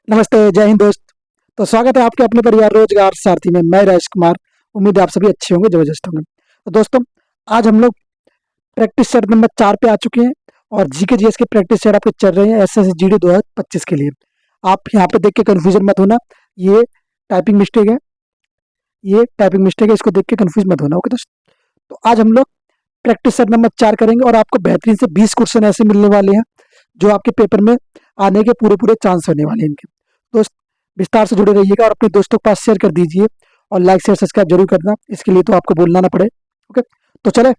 नमस्ते, जय हिंद दोस्त। तो स्वागत है आपके अपने परिवार रोजगार सारथी में। मैं राजेश कुमार। उम्मीद है आप सभी अच्छे होंगे, जबरदस्त होंगे। तो दोस्तों, आज हम लोग प्रैक्टिस सेट नंबर 4 पे आ चुके हैं और जीके जीएस के प्रैक्टिस सेट आपके चल रहे हैं एसएससी जीडी 2025 के लिए। आप यहाँ पे देख के कंफ्यूजन मत होना, ये टाइपिंग मिस्टेक है, ये टाइपिंग मिस्टेक है, इसको देख के कंफ्यूज मत होना। ओके दोस्त, तो आज हम लोग प्रैक्टिस सेट नंबर 4 करेंगे और आपको बेहतरीन से 20 क्वेश्चन ऐसे मिलने वाले हैं जो आपके पेपर में आने के पूरे पूरे चांस होने वाले हैं इनके। दोस्त, विस्तार से जुड़े रहिएगा और अपने दोस्तों के पास शेयर कर दीजिए और लाइक शेयर सब्सक्राइब जरूर करना। इसके लिए तो आपको बोलना ना पड़े। ओके, तो चले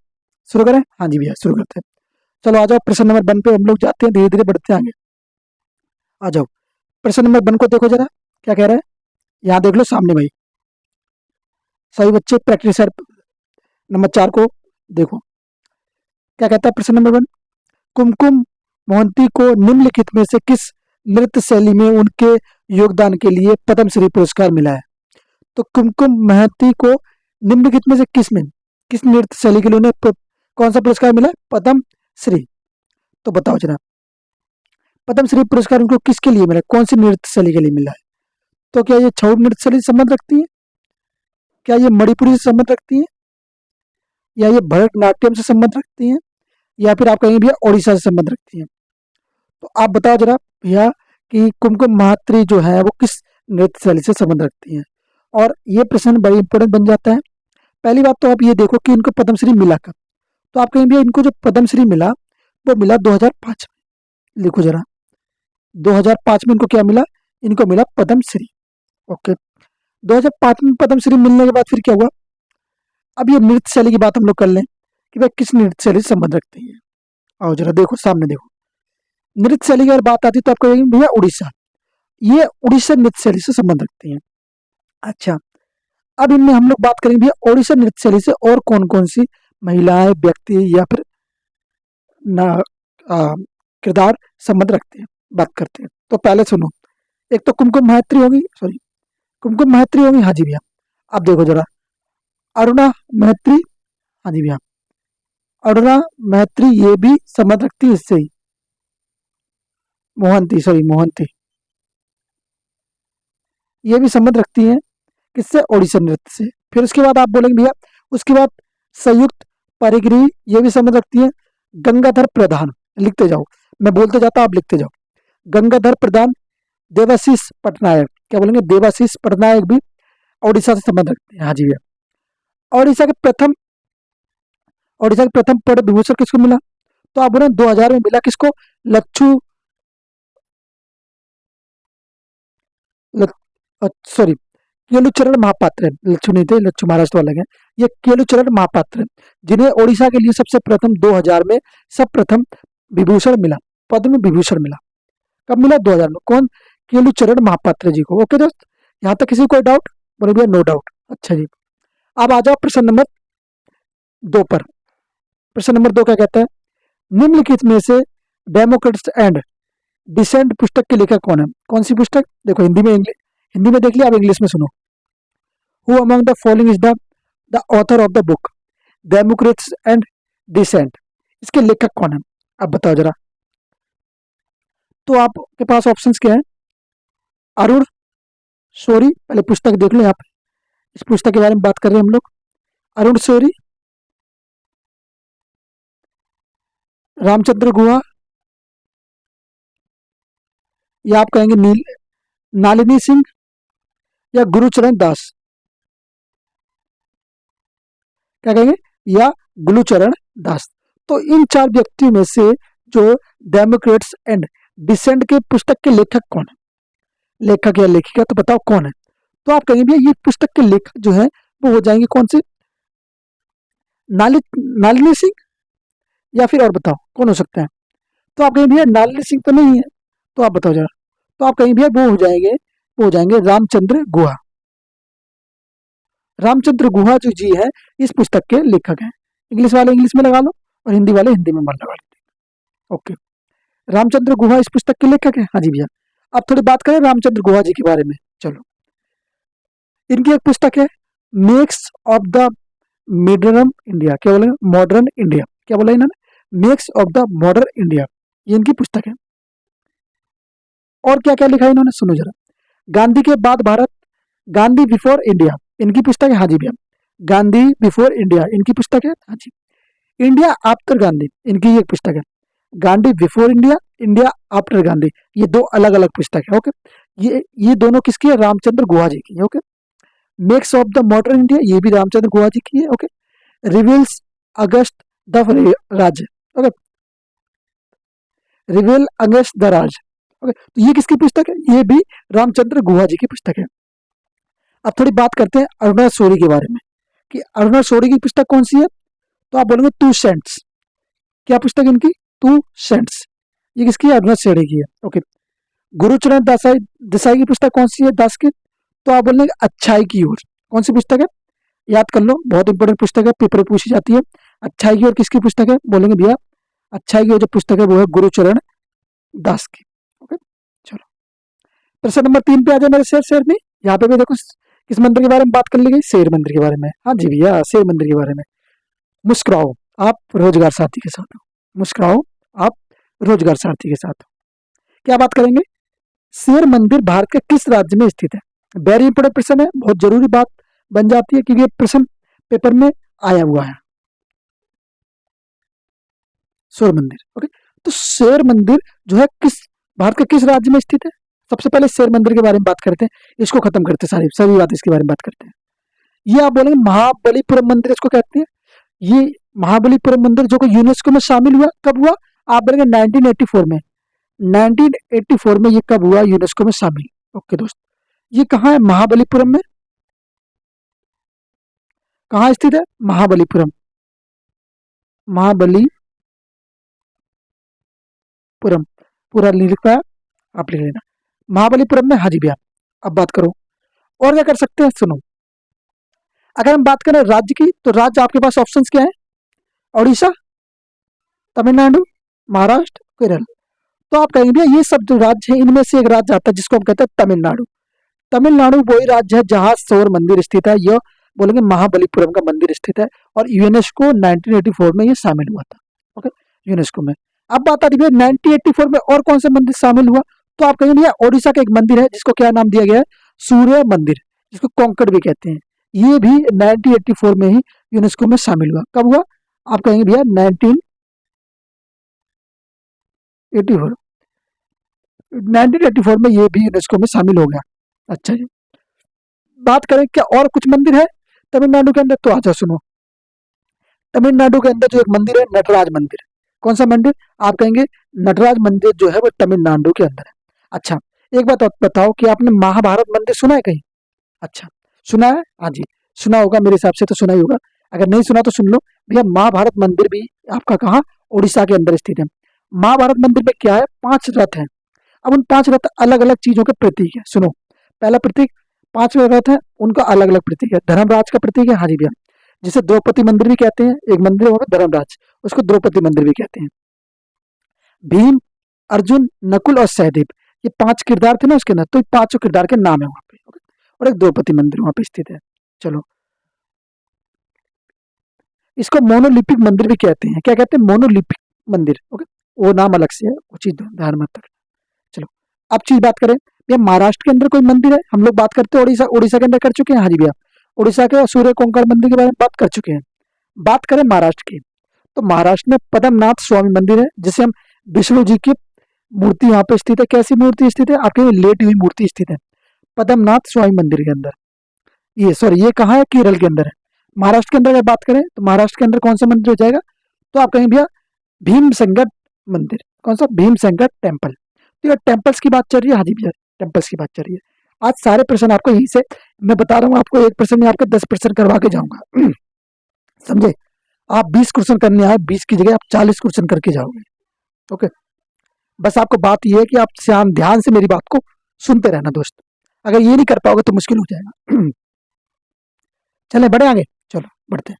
शुरू करें। हाँ जी भैया, शुरू करते हैं। चलो आ जाओ, प्रश्न नंबर 1 पे हम लोग जाते हैं, धीरे धीरे बढ़ते हैं आगे। आ जाओ, प्रश्न नंबर 1 को देखो जरा, क्या कह रहा है। यहाँ देख लो सामने भाई, सभी बच्चे प्रैक्टिस सेट नंबर 4 को देखो। क्या कहता है प्रश्न नंबर 1, कुमकुम मोहंती को निम्नलिखित में से किस नृत्य शैली में उनके योगदान के लिए पद्मश्री पुरस्कार मिला है। तो कुमकुम महंती को निम्नलिखित में से किस नृत्य शैली के लिए उन्हें कौन सा पुरस्कार मिला है? पद्म श्री। तो बताओ जरा, पद्म श्री पुरस्कार उनको किसके लिए मिला है? कौन सी नृत्य शैली के लिए मिला है? तो क्या ये छऊ नृत्य शैली से संबंध रखती है, क्या ये मणिपुरी से संबंध रखती है, या ये भरतनाट्यम से संबंध रखती है, या फिर आप कहेंगे भैया ओडिशा से संबंध रखती है? तो आप बताओ जरा भैया कि कुमकुम महात्री जो है वो किस नृत्य शैली से संबंध रखती है। और ये प्रश्न बड़ी इंपॉर्टेंट बन जाता है। पहली बात तो आप ये देखो कि इनको पद्मश्री मिला कब। तो आप कहेंगे भैया इनको जो पद्मश्री मिला वो मिला 2005 में। लिखो जरा, 2005 में इनको क्या मिला? इनको मिला पद्मश्री। ओके, 2005 में पद्मश्री मिलने के बाद फिर क्या हुआ? अब ये नृत्य शैली की बात हम लोग कर लें कि भाई किस नृत्य शैली से संबंध रखती है। आओ जरा देखो, सामने देखो, नृत्य शैली की अगर बात आती है तो आप कहेंगे भैया उड़ीसा, ये उड़ीसा नृत्य शैली से संबंध रखती है। अच्छा, अब इनमें हम लोग बात करेंगे भैया ओडिशा नृत्य शैली से और कौन कौन सी महिलाएं, व्यक्ति या फिर ना किरदार संबंध रखते हैं, बात करते हैं। तो पहले सुनो, एक तो कुमकुम महात्री होगी, सॉरी कुमकुम महात्री होगी। हाँ जी भैया, अब देखो जरा, अरुणा महात्री। हाँ जी भैया, अरुणा महात्री ये भी संबंध रखती है इससे ही। मोहंती, सॉरी मोहंती, ये भी संबंध रखती है किससे? ओडिशा नृत्य से। फिर उसके बाद आप बोलेंगे भैया, उसके बाद संयुक्त परिगृह ये भी संबंध रखती है। गंगाधर प्रधान, लिखते जाओ, मैं बोलते जाता आप लिखते जाओ। गंगाधर प्रधान, देवाशीष पटनायक, क्या बोलेंगे? देवाशीष पटनायक भी ओडिशा से संबंध रखते हैं। हाँ जी भैया, ओडिशा के प्रथम पद्म विभूषण किसको मिला? तो आप बोले 2000 में मिला किसको? लच्छू, सॉरी केलुचरण महापात्र, लच्छू नहीं थे, लच्छू महाराष्ट्र वाले हैं। ये केलुचरण महापात्र, जिन्हें ओडिशा के लिए सबसे प्रथम 2000 में सब प्रथम विभूषण मिला, पद्म विभूषण मिला। कब मिला? 2000 में। कौन? केलुचरण महापात्र जी को। ओके दोस्त, यहाँ तक किसी को कोई डाउट? बोले भैया नो डाउट। अच्छा जी, अब आ जाओ प्रश्न नंबर 2 पर। प्रश्न नंबर 2 क्या कहता है? निम्नलिखित में से डेमोक्रेट्स एंड डिसेंट पुस्तक के लेखक कौन है? कौन सी पुस्तक? देखो हिंदी में, हिंदी में देख लिया, अब इंग्लिश में सुनो। Who among the following is the author of the book democrats and dissent, इसके लेखक कौन है? अब बताओ जरा। तो आपके पास ऑप्शंस क्या है? अरुण शोरी, पहले पुस्तक देख लो, यहाँ पे इस पुस्तक के बारे में बात कर रहे हैं हम लोग। अरुण शोरी, रामचंद्र गुहा, या आप कहेंगे नालिनी सिंह, या गुरुचरण दास, क्या कहेंगे? या गुरुचरण दास। तो इन 4 व्यक्तियों में से जो डेमोक्रेट्स एंड डिसेंट के पुस्तक के लेखक कौन है? लेखक या लेखिका, तो बताओ कौन है? तो आप कहेंगे भैया ये पुस्तक के लेखक जो है वो हो जाएंगे कौन से? नाली नालिनी सिंह, या फिर और बताओ कौन हो सकता है? तो आप कहेंगे भैया नालिनी सिंह तो नहीं है, तो आप बताओ जरा। तो आप कहेंगे भैया वो हो जाएंगे रामचंद्र गुहा। रामचंद्र गुहा जो जी है इस पुस्तक के लेखक हैं। इंग्लिश वाले इंग्लिश में लगा लो और हिंदी वाले हिंदी में लगा लो। ओके, रामचंद्र गुहा इस पुस्तक के लेखक है। हाँ जी भैया, अब थोड़ी बात करें रामचंद्र गुहा जी के बारे में। चलो, इनकी एक पुस्तक है makes of the modern India, क्या बोले? मॉडर्न इंडिया, क्या बोला इन्होंने? Makes of the modern India, ये इनकी पुस्तक है। और क्या क्या लिखा है इन्होंने, सुनो जरा। गांधी के बाद भारत, गांधी बिफोर इंडिया, इनकी पुस्तक है, हाँ जी भैया। गांधी बिफोर इंडिया, इनकी पुस्तक है, हाँ जी। इंडिया आफ्टर गांधी, इनकी एक पुस्तक है। Gandhi before India, India after Gandhi, ये दो अलग अलग पुस्तक है। ओके, ये दोनों किसकी है, रामचंद्र गुहा जी की है। Okay, makes of the modern India, ये भी रामचंद्र गुहा जी की है। ओके, रिवील्स अगस्त द राज्य, okay, रिवेल against the Raj. Okay, तो ये किसकी पुस्तक है, ये भी रामचंद्र गुहा जी की पुस्तक है। अब थोड़ी बात करते हैं अरुणा शोरी के बारे में, कि अरुणा शोरी की पुस्तक कौन सी है, तो आप बोलेंगे टू सेंट्स। क्या पुस्तक है इनकी, टू सेंट्स, ये किसकी है, अरुणा शोरी की है। ओके, गुरुचरण देसाई, देसाई की पुस्तक कौन सी है, दास की, तो आप बोलेंगे अच्छाई की ओर। कौन सी पुस्तक है, याद कर लो, बहुत इंपॉर्टेंट पुस्तक है, पेपर में पूछी जाती है। अच्छाई की ओर किसकी पुस्तक है, बोलेंगे भैया अच्छाई की ओर जो पुस्तक है वो है गुरुचरण दास की। ओके, चलो प्रश्न नंबर 3 पे आ जाए मेरे शेर शेर में। यहाँ पे भी देखो किस मंदिर के बारे में बात कर ली गई, शेर मंदिर के बारे में। हाँ जी भैया, शेर मंदिर के बारे में। मुस्कुराओ आप रोजगार साथी के साथ हो, मुस्कुराओ आप रोजगार साथी के साथ हो। क्या बात करेंगे, शेर मंदिर भारत के किस राज्य में स्थित है। वेरी इंपोर्टेंट प्रश्न है, बहुत जरूरी बात बन जाती है क्योंकि ये प्रश्न पेपर में आया हुआ है। शेर मंदिर, ओके, तो शेर मंदिर जो है किस, भारत के किस राज्य में स्थित है। सबसे पहले शेर मंदिर के बारे में बात करते हैं, इसको खत्म करते हैं, सारी सभी बात इसके बारे में बात करते हैं। ये आप बोलेंगे महाबलीपुरम मंदिर इसको कहते हैं। ये महाबलीपुरम मंदिर जो कि यूनेस्को में शामिल हुआ, कब हुआ, आप बोलेंगे 1984 में। 1984 में ये कब हुआ यूनेस्को में शामिल। ओके दोस्त, ये कहाँ है, महाबलीपुरम में। कहाँ स्थित है, महाबलीपुरम, महाबलीपुरम, पूरा नहीं लिख पाया, आप लिख लेना महाबलीपुरम में। हाँ जी भैया, अब बात करो और क्या कर सकते हैं, सुनो। अगर हम बात करें राज्य की, तो राज्य आपके पास ऑप्शंस क्या है, उड़ीसा, तमिलनाडु, महाराष्ट्र, केरल। तो आप कहेंगे भैया ये सब जो राज्य है इनमें से एक राज्य आता है जिसको हम कहते हैं तमिलनाडु। तमिलनाडु वही राज्य है जहां सौर मंदिर स्थित है, यह बोलेंगे महाबलीपुरम का मंदिर स्थित है, और यूनेस्को 1984 में ये शामिल हुआ था। ओके, यूनेस्को में। अब बात आती है 1984 में और कौन सा मंदिर शामिल हुआ, तो आप कहेंगे भैया ओडिशा का एक मंदिर है जिसको क्या नाम दिया गया है, सूर्य मंदिर, जिसको कोंकण भी कहते हैं। ये भी 1984 में ही यूनेस्को में शामिल हुआ। कब हुआ, आप कहेंगे भैया 1984, 1984 में ये भी यूनेस्को में शामिल हो गया। अच्छा जी, बात करें क्या और कुछ मंदिर है तमिलनाडु के अंदर, तो आजा सुनो। तमिलनाडु के अंदर जो एक मंदिर है नटराज मंदिर। कौन सा मंदिर, आप कहेंगे नटराज मंदिर जो है वो तमिलनाडु के अंदर है। अच्छा, एक बात और बताओ कि आपने महाभारत मंदिर सुना है कहीं। अच्छा, सुना है, हाँ जी, सुना होगा, मेरे हिसाब से तो सुना ही होगा। अगर नहीं सुना तो सुन लो भैया, महाभारत मंदिर भी आपका कहाँ, उड़ीसा के अंदर स्थित है। महाभारत मंदिर में क्या है, 5 रथ हैं। अब उन 5 रथ अलग अलग चीजों के प्रतीक है, सुनो। पहला प्रतीक, 5 रथ है उनका अलग अलग प्रतीक है। धर्मराज का प्रतीक है, हाँ जी भैया, जिसे द्रौपदी मंदिर भी कहते हैं। एक मंदिर है वहाँ पे धर्मराज, उसको द्रौपदी मंदिर भी कहते हैं। भीम, अर्जुन, नकुल और सहदेव, ये 5 किरदार थे ना उसके अंदर, तो ये 5 किरदार के नाम है वहाँ पे। ओके? और एक द्रौपदी मंदिर वहाँ पे स्थित है। चलो, इसको मोनोलिपिक मंदिर भी कहते हैं। क्या कहते हैं, मोनोलिपिक मंदिर। ओके, वो नाम अलग से है, वो चीज ध्यान मत रखना। चलो, अब चीज बात करें भैया, महाराष्ट्र के अंदर कोई मंदिर है, हम लोग बात करते हैं उड़ीसा, उड़ीसा के अंदर कर चुके हैं, हाँ जी भैया, उड़ीसा के सूर्य कोंकण मंदिर के बारे में बात कर चुके हैं। बात करें महाराष्ट्र की, तो महाराष्ट्र में पद्मनाथ स्वामी मंदिर है, जिसे हम विष्णु जी की मूर्ति यहाँ पे स्थित है। कैसी मूर्ति स्थित है, आपके लेटी हुई मूर्ति स्थित है पद्मनाथ स्वामी मंदिर के अंदर। ये सॉरी, ये कहाँ है, केरल के अंदर है। महाराष्ट्र के अंदर अगर बात करें तो महाराष्ट्र के अंदर कौन सा मंदिर हो जाएगा, तो आप कहेंगे भैया भीम संगत मंदिर। कौन सा, भीम संगत टेम्पल। तो ये टेम्पल्स की बात चल रही है, हाँ जी भैया, टेम्पल्स की बात चल रही है। आज सारे प्रश्न आपको यहीं से, मैं बता रहा हूँ आपको, एक प्रश्न में आपके 10 प्रश्न करवा के जाऊंगा। समझे, आप 20 क्वेश्चन करने आए, 20 की जगह आप 40 क्वेश्चन करके जाओगे। ओके, बस आपको बात यह है कि आप ध्यान से मेरी बात को सुनते रहना दोस्त। अगर ये नहीं कर पाओगे तो मुश्किल हो जाएगा। चले बढ़े आगे, चलो बढ़ते हैं।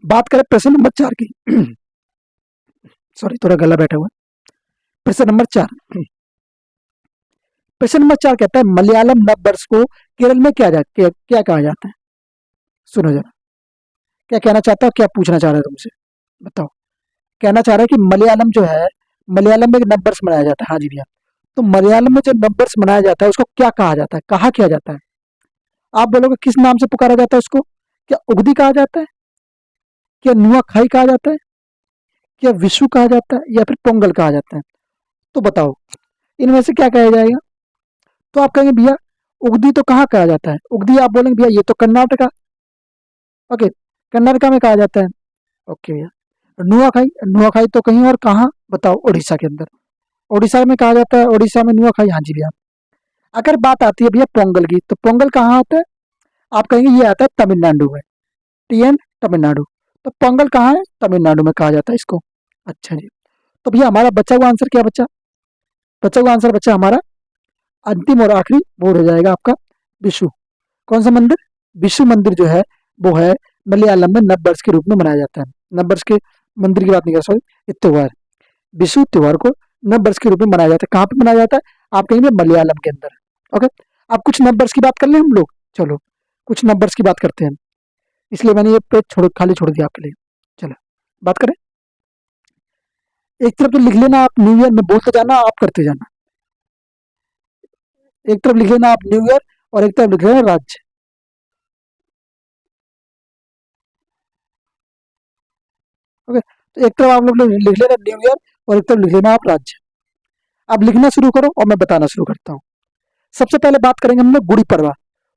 बात करें प्रश्न नंबर 4 की। सॉरी, थोड़ा गला बैठा हुआ। प्रश्न नंबर 4, प्रश्न नंबर 4 कहता है मलयालम नव वर्ष को केरल में क्या कहा जाता है। सुनो जरा, क्या कहना चाहता हो, क्या पूछना चाह रहा है तुमसे, बताओ। कहना चाह रहा है कि मलयालम जो है, मलयालम में एक नव वर्ष मनाया जाता है, हाँ जी भैया। तो मलयालम में जो नंबर्स मनाया जाता है उसको क्या कहा जाता है, कहा किया जाता है? आप बोलोगे किस नाम से पुकारा जाता है उसको? क्या उगदी कहा जाता है, क्या नुआखाई कहा जाता है, क्या विशु कहा जाता है, या फिर पोंगल कहा जाता है? तो बताओ इनमें से क्या कहा जाएगा? तो आप कहेंगे भैया उगदी तो कहाँ कहा जाता है? उगदी आप बोलेंगे भैया ये तो कर्नाटका। ओके, कर्नाटका में कहा जाता है। ओके भैया, नुआखाई, नुआखाई तो कहीं और कहाँ बताओ? उड़ीसा के अंदर, उड़ीसा में कहा जाता है, उड़ीसा में नुआखाई। हाँ जी भैया। अगर बात आती है भैया पोंगल की, तो पोंगल कहाँ आता है? आप कहेंगे ये आता है तमिलनाडु में, टीएन तमिलनाडु। तो पोंगल कहाँ है? तमिलनाडु में कहा जाता है इसको। अच्छा जी, तो भैया हमारा बचा हुआ आंसर क्या बचा? बचा हुआ आंसर बचा हमारा अंतिम और आखिरी, वो हो जाएगा आपका विशु। कौन सा मंदिर? विशु मंदिर जो है वो है मलयालम में नववर्ष के रूप में मनाया जाता है। नववर्ष के मंदिर की बात नहीं कर, सॉरी, ये त्योहार, विशु त्योहार को नववर्ष के रूप में मनाया जाता है। कहाँ पे मनाया जाता है? आप कहेंगे मलयालम के अंदर। ओके, अब कुछ नववर्ष की बात कर लें हम लोग। चलो कुछ नववर्ष की बात करते हैं, इसलिए मैंने ये पेज छोड़ खाली छोड़ दिया आपके लिए। चलो बात करें। एक तरफ तो लिख लेना आप न्यू ईयर, में बोलते जाना, आप करते जाना। एक तरफ लिख लेना आप न्यू ईयर और एक तरफ लिख लेना राज्य। ओके, तो एक तरफ आप लोग लिख लेना न्यू ईयर और एक तरफ लिख लेना आप राज्य। अब लिखना शुरू करो और मैं बताना शुरू करता हूँ। सबसे पहले बात करेंगे हम लोग गुड़ी पड़वा।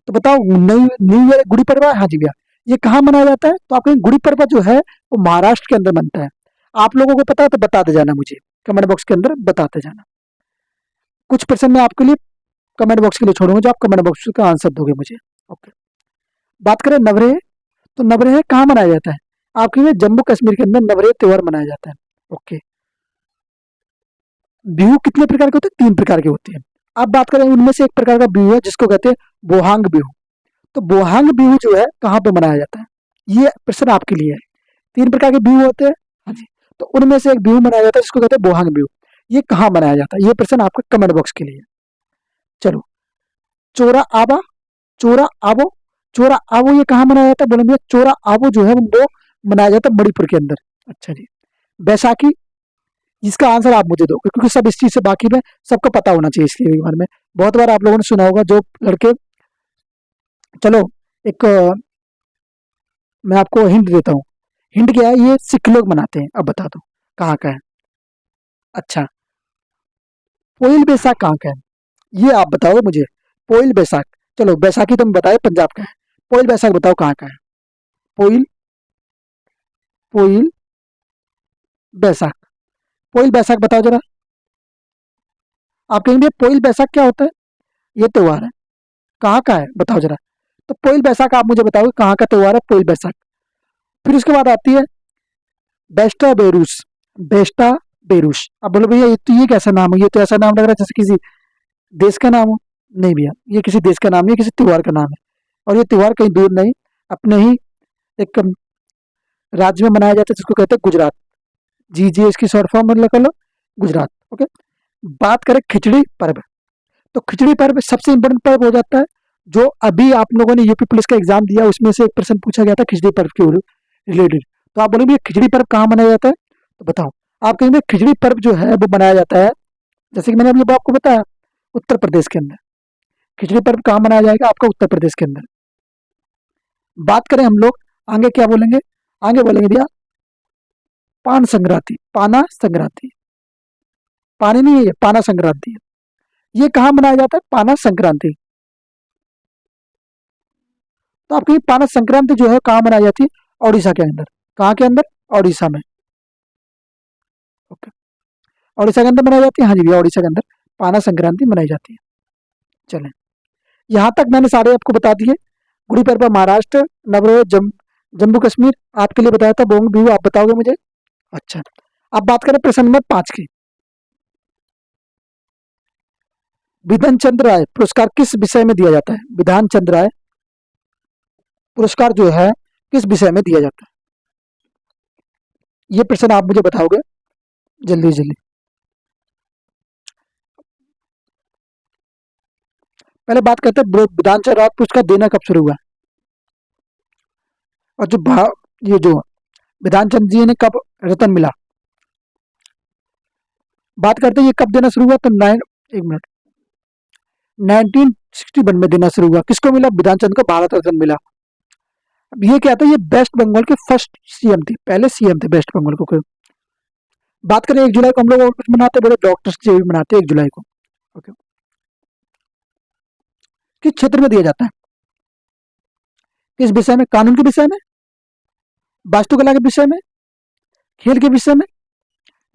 तो बताओ new new year Gudi Padwa? हाँ जी भैया। ये कहाँ मनाया जाता है? तो आप कहेंगे गुड़ी पड़वा जो है वो महाराष्ट्र के अंदर बनता है। आप लोगों को पता है तो बताते जाना मुझे, कमेंट बॉक्स के अंदर बताते जाना। कुछ पर्सन मैं आपके लिए कमेंट बॉक्स के लिए छोड़ूंगा, जो आप कमेंट बॉक्स का आंसर दोगे मुझे। ओके, बात करें नवरेह, तो नवरेह कहाँ मनाया जाता है? आप कहेंगे जम्मू कश्मीर के अंदर नवरेह त्योहार मनाया जाता है। ओके, बिहू कितने प्रकार के होते हैं? 3 प्रकार के होते हैं। अब बात करें उनमें से एक प्रकार का बिहू है जिसको कहते हैं बोहांग बिहू। तो बोहांग बिहू जो है कहाँ पे मनाया जाता है? ये प्रश्न आपके लिए है। 3 प्रकार के बिहू होते हैं, हाँ जी, तो उनमें से एक बिहू मनाया जाता है जिसको कहते हैं बोहांग बिहू। ये कहाँ मनाया जाता है? ये प्रश्न आपके कमेंट बॉक्स के लिए है। चलो, चोरा आबा, चोरा आबो, चोरा आबो ये कहाँ मनाया जाता है? बोलेंगे चोरा आबो जो है वो मनाया जाता है मणिपुर के अंदर। अच्छा जी, बैसाखी, इसका आंसर आप मुझे दो क्योंकि सब इस चीज से वाकिफ है, सबको पता होना चाहिए इसके बारे में। बहुत बार आप लोगों ने सुना होगा जो लड़के, चलो एक मैं आपको हिंट देता हूँ। हिंट क्या है? ये सिख लोग मनाते हैं। अब बता दो कहाँ का है? अच्छा, पोइल बैसाख कहाँ का है ये आप बताओ मुझे। पोइल बैसाख, चलो बैसाखी तुम बताए पंजाब का है, पोइल बैसाख बताओ कहाँ का है? पोइल, पोइल बैसाख, पोइल बैसाख बताओ जरा। आप कहेंगे पोइल बैसाख क्या होता है? ये त्योहार है, कहाँ का है बताओ जरा। तो पोइल बैसाख आप मुझे बताओगे कहाँ का त्योहार है पोइल बैसाख। फिर उसके बाद आती है बेस्टा बेरूस, बेस्टा बेरूस। अब बोलो भैया ये कैसा नाम है? ये तो ऐसा नाम लग रहा है जैसे किसी देश का नाम हो। नहीं भैया, ये किसी देश का नाम नहीं, किसी त्योहार का नाम है। और ये त्योहार कहीं दूर नहीं, अपने ही एक राज्य में मनाया जाता है जिसको कहते हैं गुजरात। जी जी, इसकी शॉर्ट फॉर्म में कर लो गुजरात। ओके, बात करें खिचड़ी पर्व, तो खिचड़ी पर्व सबसे इंपॉर्टेंट पर्व हो जाता है। जो अभी आप लोगों ने यूपी पुलिस का एग्जाम दिया उसमें से एक प्रश्न पूछा गया था खिचड़ी पर्व के रिलेटेड। तो आप बोलेंगे खिचड़ी पर्व कहाँ मनाया जाता है? तो बताओ। आप कहेंगे खिचड़ी पर्व जो है वो मनाया जाता है, जैसे कि मैंने अभी आपको बताया, उत्तर प्रदेश के अंदर। खिचड़ी पर्व कहाँ मनाया जाएगा? आपका उत्तर प्रदेश के अंदर। बात करें हम लोग आगे क्या बोलेंगे? आगे बोलेंगे भैया पान संक्रांति, पाना संक्रांति, पानी नहीं है ये, पाना संक्रांति है। ये कहाँ मनाया जाता है? पाना संक्रांति। तो आपकी पाना संक्रांति जो है कहाँ मनाई जाती है? ओडिशा के अंदर। कहाँ के अंदर? ओडिशा में। ओके, ओडिशा के अंदर मनाई जाती है। हाँ जी भैया, ओडिशा के अंदर पाना संक्रांति मनाई जाती है। चलें, यहाँ तक मैंने सारे आपको बता दिए। गुड़ी पड़वा महाराष्ट्र, नवरोह जम्मू कश्मीर आपके लिए बताया था, बोंग बिहू आप बताओगे मुझे। अच्छा, अब बात करें प्रश्न नंबर 5 की। विधान चंद्र राय पुरस्कार किस विषय में दिया जाता है? विधान चंद्र राय पुरस्कार जो है किस विषय में दिया जाता है? ये प्रश्न आप मुझे बताओगे जल्दी जल्दी। पहले बात करते हैं विधान चंद्र राय पुरस्कार देना कब शुरू हुआ, और जो ये जो विधान चंद्र जी ने कब रतन मिला। बात करते हैं ये कब देना शुरू हुआ, तो एक मिनट, 1961 में देना शुरू हुआ। किसको मिला? बिधान चंद्र को भारत रत्न मिला। अब ये क्या था, ये वेस्ट बंगाल के फर्स्ट सीएम थे, पहले सीएम थे वेस्ट बंगाल को। बात करें 1 जुलाई को हम लोग और कुछ मनाते, बड़े डॉक्टर्स डे भी मनाते हैं 1 जुलाई को। ओके, किस क्षेत्र में दिया जाता है? किस विषय में? कानून के विषय में, वास्तुकला के विषय में, खेल के विषय में,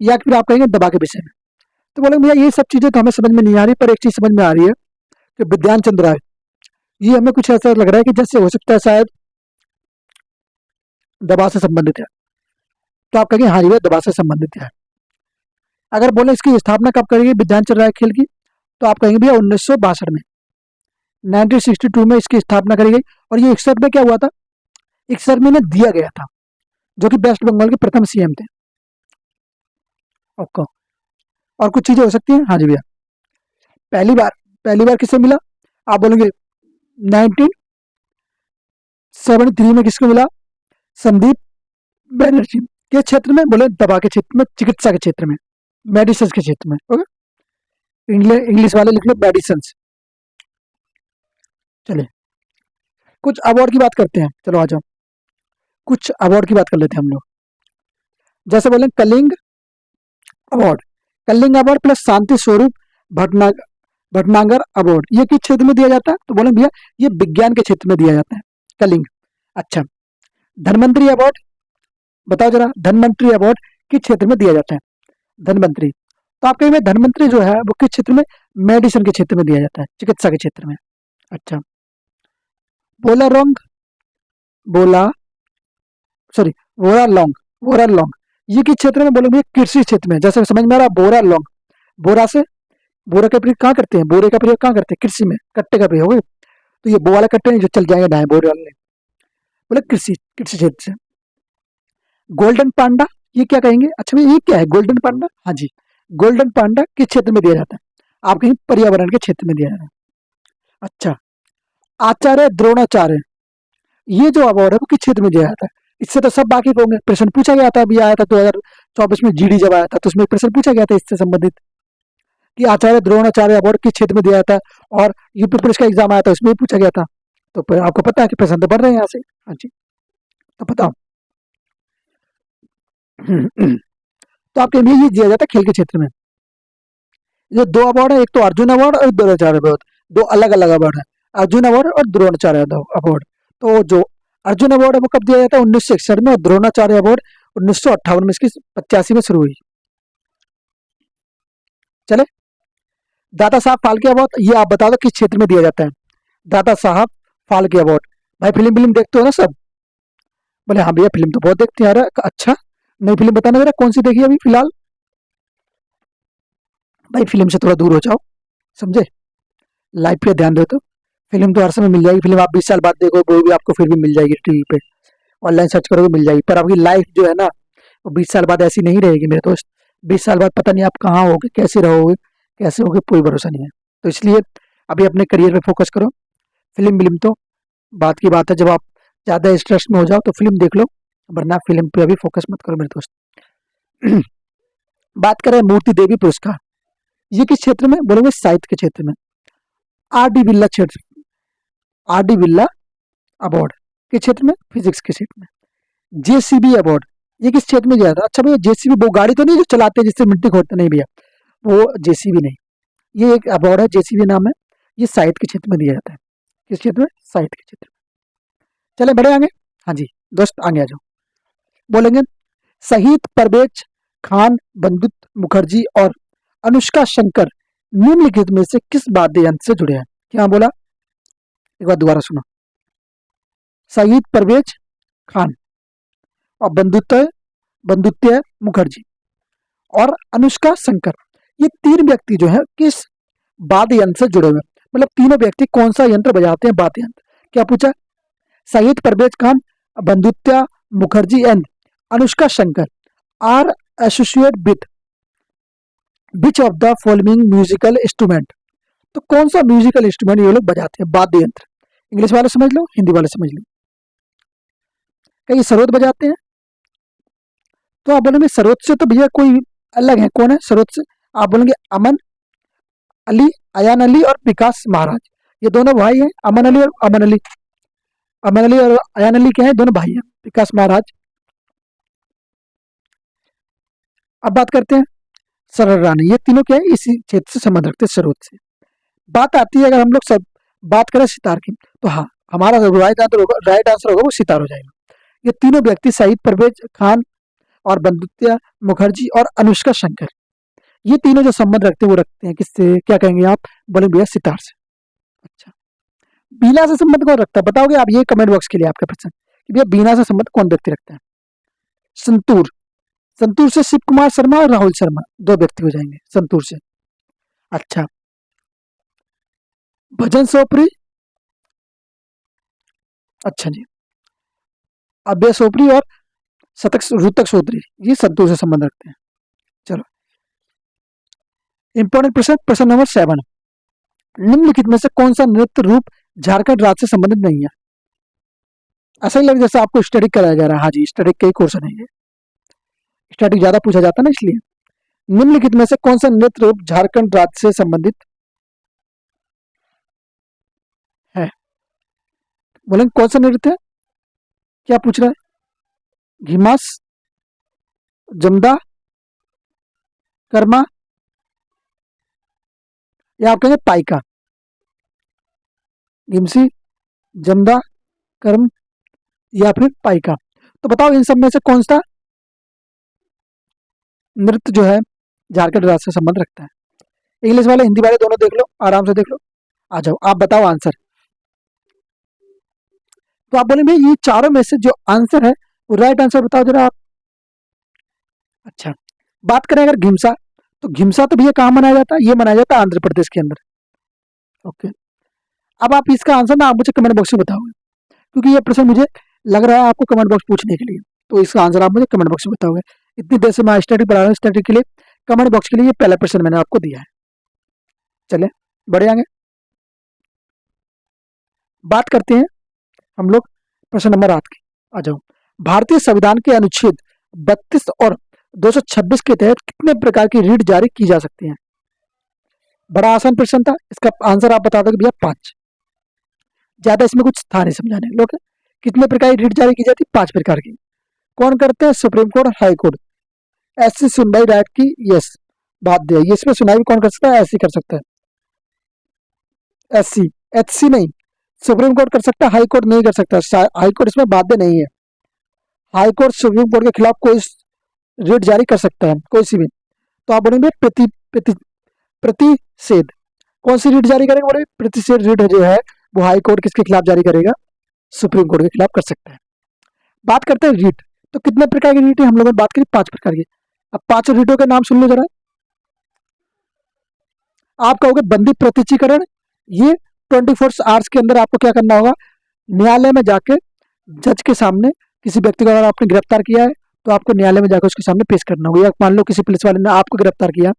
या फिर आप कहेंगे दवा के विषय में? तो बोले भैया ये सब चीजें तो हमें समझ में नहीं आ रही, पर एक चीज समझ में आ रही है कि विज्ञान चंद्र राय, ये हमें कुछ ऐसा लग रहा है कि जैसे हो सकता है शायद दवा से संबंधित है। तो आप कहेंगे हाँ जी भैया दवा से संबंधित है। अगर बोले इसकी स्थापना कब करेगी विज्ञान चंद्र राय खेल की, तो आप कहेंगे भैया 1962 में, 1962 में इसकी स्थापना करी गई। और ये 61 में क्या हुआ था? 61 में इन्हें दिया गया था, जो कि वेस्ट बंगाल के प्रथम सीएम थे। ओके, और कुछ चीजें हो सकती हैं। हाँ जी भैया, पहली बार किसे मिला? आप बोलेंगे 1973 में किसको मिला? संदीप बैनर्जी। किस क्षेत्र में? बोले दवा के क्षेत्र में, चिकित्सा के क्षेत्र में, मेडिसिन के क्षेत्र में। ओके, इंग्लिश वाले लिख लो मेडिसिन। चलिए कुछ अवार्ड की बात करते हैं, चलो आ जाओ, कुछ अवार्ड की बात कर लेते हैं हम लोग। जैसे बोले Kalinga award, Kalinga award plus Shanti Swarup Bhatnagar award, ये किस क्षेत्र में दिया जाता है? तो बोले भैया ये विज्ञान के क्षेत्र में दिया जाता है, कलिंग। अच्छा, धनवंतरी अवार्ड, बताओ जरा, धनवंतरी अवार्ड किस क्षेत्र में दिया जाता है? धनवंतरी, तो आप कहेंगे धनवंतरी जो है वो किस क्षेत्र में? मेडिसिन के क्षेत्र में दिया जाता है, चिकित्सा के क्षेत्र में। अच्छा, बोला रॉन्ग, बोला sorry Vora long, Vora long, ये किस क्षेत्र में? बोले भैया कृषि क्षेत्र में। जैसे समझ में आ रहा, बोरा लॉन्ग, बोरा से, बोरा का प्रयोग कहाँ करते हैं? बोरे का प्रयोग कहाँ करते हैं? कृषि में, कट्टे का प्रयोग है। तो ये बो वाले कट्टे नहीं जो चल जाएंगे दाएं, बोरे वाले, बोले कृषि, कृषि क्षेत्र से। गोल्डन पांडा, ये क्या कहेंगे? अच्छा भैया ये क्या है गोल्डन पांडा? हाँ जी, गोल्डन पांडा किस क्षेत्र में दिया जाता है? आप कहीं पर्यावरण के क्षेत्र में दिया जाता है। अच्छा, आचार्य द्रोणाचार्य, ये जो अवार्ड है वो किस क्षेत्र में दिया जाता है? इससे तो सब वाकिफ होंगे, प्रश्न पूछा गया था, अभी आया था 2024 में जीडी जब आया था, तो उसमें प्रश्न पूछा गया था इससे संबंधित कि आचार्य द्रोणाचार्य अवार्ड किस क्षेत्र में दिया जाता है। और यूपी पुलिस का एग्जाम आया था, उसमें भी पूछा गया था। तो फिर आपको पता है कि प्रश्न तो बढ़ रहे हैं यहाँ से। हाँ जी, तो बताओ। तो आपके लिए ये दिया जाता है खेल के क्षेत्र में। ये दो अवार्ड है, एक तो अर्जुन अवार्ड और द्रोणाचार्य अवार्ड, दो अलग अलग अवार्ड है, अर्जुन अवार्ड और द्रोणाचार्य अवार्ड। तो जो अर्जुन अवार्ड है वो कब दिया जाता है? 1961 में, और द्रोणाचार्य अवार्ड 1958 में, इसकी 85 में शुरू हुई। चले, दादा साहब फाल्के अवार्ड, ये आप बता दो किस क्षेत्र में दिया जाता है? दादा साहब फाल्के अवार्ड। भाई फिल्म देखते हो ना सब? बोले हाँ भैया फिल्म तो बहुत देखते हैं। अरे अच्छा, नई फिल्म बताना जरा, कौन सी देखी अभी फिलहाल? भाई फिल्म से थोड़ा दूर हो जाओ, समझे, लाइफ पे ध्यान दो। तो फिल्म तो हर समय मिल जाएगी, फिल्म आप 20 साल बाद देखो वो भी आपको फिर भी मिल जाएगी टीवी पे, ऑनलाइन सर्च करोगे मिल जाएगी। पर आपकी लाइफ जो है ना वो 20 साल बाद ऐसी नहीं रहेगी मेरे दोस्त। 20 साल बाद पता नहीं आप कहाँ होगे, कैसे रहोगे, कैसे होगे, कोई भरोसा नहीं है। तो इसलिए अभी अपने करियर पे फोकस करो। फिल्म तो बात की बात है, जब आप ज़्यादा स्ट्रेस में हो जाओ तो फिल्म देख लो, वरना फिल्म पे अभी फोकस मत करो मेरे दोस्त। बात करें मूर्ति देवी पुरस्कार, ये किस क्षेत्र में? बोलेंगे साहित्य के क्षेत्र में। आर डी बिरला क्षेत्र, आर डी बिरला अवार्ड किस क्षेत्र में? फिजिक्स के क्षेत्र में। जेसीबी अवार्ड, ये किस क्षेत्र में दिया था? अच्छा भैया जेसीबी वो गाड़ी तो नहीं जो चलाते हैं जिससे मिट्टी खोदते? नहीं भैया, वो जेसीबी नहीं, ये एक अवार्ड है, जेसीबी नाम है। ये साहित्य के क्षेत्र में दिया जाता है। किस क्षेत्र में? साहित्य के क्षेत्र में। चले बढ़े आगे। हाँ जी दोस्त आगे आ जाओ। बोलेंगे शहीद परवेज खान, बंदूक मुखर्जी और अनुष्का शंकर निम्नलिखित में से किस वाद्य यंत्र से जुड़े हैं? क्या बोला? एक बार दोबारा सुनो। शहीद परवेज खान और बंदूत्य मुखर्जी और अनुष्का शंकर, ये तीन व्यक्ति जो है किस वाद्य यंत्र से जुड़े हुए हैं? मतलब तीनों व्यक्ति कौन सा यंत्र बजाते हैं? वाद्य यंत्र। क्या पूछा? शहीद परवेज खान, बंदूत्य Mukherjee and Anushka Shankar are associate with which of the following musical instrument. तो कौन सा म्यूजिकल इंस्ट्रूमेंट ये लोग बजाते हैं, वाद्य यंत्र? इंग्लिश वाले समझ लो, हिंदी वाले समझ लो। क्या ये सरोद बजाते हैं? तो आप बोलेंगे सरोद से तो भैया कोई अलग है, कौन है सरोद से? आप बोलेंगे अमन, अली, अयान अली और विकास महाराज, ये दोनों भाई हैं। अमन अली और अयान अली क्या है, दोनों भाई हैं। विकास महाराज। अब बात करते हैं सरल रानी, ये तीनों क्या है, इसी क्षेत्र से संबंध रखते हैं, स्रोत से। बात आती है अगर हम लोग सब बात करें सितार की, तो हाँ, हमारा जो राइट आंसर होगा वो सितार हो जाएगा। ये तीनों व्यक्ति शहीद परवेज खान और बंदुत्या मुखर्जी और अनुष्का शंकर, ये तीनों जो संबंध रखते हैं वो रखते हैं किससे, क्या कहेंगे आप, बोले भैया सितार से। अच्छा, बीना से संबंध कौन रखता है बताओगे आप, ये कमेंट बॉक्स के लिए आपका प्रश्न कि भैया बीना से संबंध कौन व्यक्ति रखता है। संतूर, संतूर से शिव कुमार शर्मा और राहुल शर्मा, दो व्यक्ति हो जाएंगे संतूर से। अच्छा, भजन सोपरी, अच्छा जी, अभय सोपरी और शतक रुतक चौधरी, ये संतूर से संबंध रखते हैं। चलो, इंपॉर्टेंट प्रश्न, प्रश्न नंबर 7, निम्नलिखित में से कौन सा नृत्य रूप झारखंड राज्य से संबंधित नहीं है। ऐसा ही लगे जैसे आपको स्टैटिक कराया जा रहा है। हाँ जी, स्टैटिक का ही क्वेश्चन है ये, स्टैटिक ज्यादा पूछा जाता है ना, इसलिए। निम्नलिखित में से कौन सा नृत्य रूप झारखंड राज्य से संबंधित है, बोलेंगे कौन सा नृत्य है, क्या पूछ रहा है, घिमास, जमदा, कर्मा, या आप कहेंगे पाइका। घिमसी, जमदा, कर्म या फिर पाइका, तो बताओ इन सब में से कौन सा नृत्य जो है झारखंड राज्य से संबंध रखता है। इंग्लिश वाले हिंदी वाले दोनों देख लो, आराम से देख लो, आ जाओ आप बताओ आंसर। तो आप बोलेंगे ये चारों में से जो आंसर है वो राइट आंसर बताओ जरा आप। अच्छा, बात करें अगर घिमसा, तो घिमसा तो भैया कहाँ मनाया जाता है, ये मनाया जाता है आंध्र प्रदेश के अंदर। ओके, अब आप इसका आंसर ना आप मुझे कमेंट बॉक्स में बताओगे, क्योंकि ये प्रश्न मुझे लग रहा है आपको कमेंट बॉक्स पूछने के लिए, तो इसका आंसर आप मुझे कमेंट बॉक्स में बताओगे। इतनी देर से मैं स्टैटिक पढ़ा रहा हूँ, स्टैटिक के लिए कमेंट बॉक्स के लिए ये पहला प्रश्न मैंने आपको दिया है। चले बढ़े आगे, बात करते हैं हम लोग प्रश्न नंबर 8 की, आ जाओ। भारतीय संविधान के अनुच्छेद 32 और 226 के तहत कितने प्रकार की रीट जारी की जा सकती है। बड़ा आसान प्रश्न था, इसका आंसर आप बता दोगे भैया 5, ज्यादा इसमें कुछ था नहीं समझाने लोग। कितने प्रकार की रीट जारी की जाती है, 5 प्रकार की। कौन करते हैं, सुप्रीम कोर्ट और हाई कोर्ट। ऐसी सुनवाई राइट की, यस बाध्य है, इसमें सुनवाई कौन कर सकता है, ऐसी कर सकता है, एससी, एचसी नहीं, सुप्रीम कोर्ट कर सकता है, हाई कोर्ट नहीं कर सकता, हाई कोर्ट इसमें बाध्य नहीं है। हाई कोर्ट सुप्रीम कोर्ट के खिलाफ कोई रिट जारी कर सकता है, कोई सी भी। तो आप बोलेंगे प्रतिषेध, कौन सी रिट जारी करेगा, बोले प्रतिषेध रिट जो है वो हाई कोर्ट किसके खिलाफ जारी करेगा, सुप्रीम कोर्ट के खिलाफ कर सकता है। बात करते हैं रिट, तो कितने प्रकार की रिट है, हम लोगों ने बात करी 5 प्रकार की। अब 5 रिटों के नाम सुन लो जरा। आप कहोगे बंदी प्रत्यक्षीकरण, ये 24 आवर्स के अंदर आपको क्या करना होगा, न्यायालय में जाके जज के सामने किसी व्यक्ति को अगर आपने गिरफ्तार किया है तो आपको न्यायालय में जाकर उसके सामने पेश करना होगा। या मान लो किसी पुलिस वाले ने आपको गिरफ्तार किया